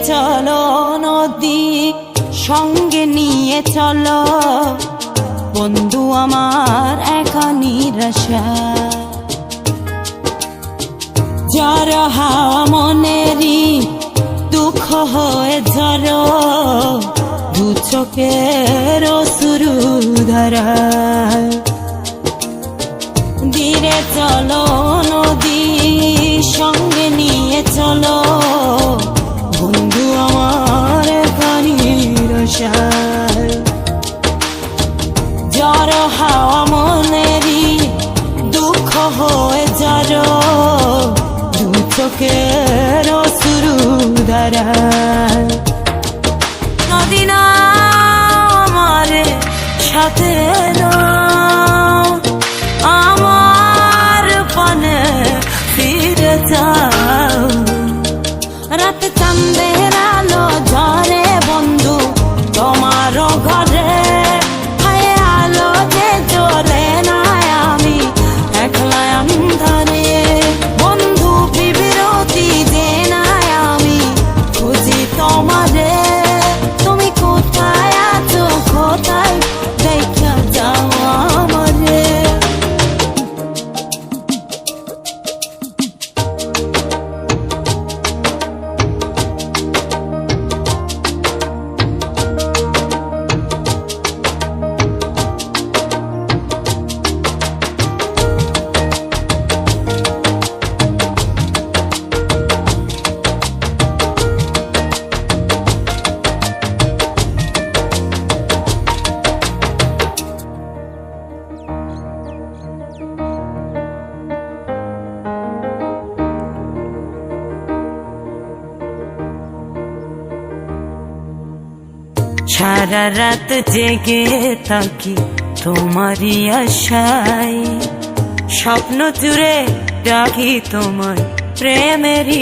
চলো নদী, সঙ্গে নিয়ে চলো বন্ধু আমার একা নিরাশা। জ্বর হাওয়া মনেরই দুঃখ হয়ে ঝরো, দু চোখের অশ্রু ধারা। ধীরে চলো নদী, সঙ্গে নিয়ে চলো বন্ধু আমার একা নিরাশা। জ্বর হাওয়া মনেরই দুঃখ হয়ে ঝরো, দু চোখের অশ্রু ধারা। নদী না আমার সাথে আমার পানে ফিরে যাও। রাতে চাঁদের আলো ঝরে বন্ধু তোমার ঘরে, হায় আলো যে জ্বলে না আমি একলা অন্ধকারে। বন্ধু বিরতি যে না আমি খুঁজি তোমারে, তুমি কোথায় আছো কোথায় দেখা যাও আমারে। সারা রাত জেগে থাকি তোমারই আশায়, স্বপ্ন জুড়ে রাখি তোমার প্রেমেরই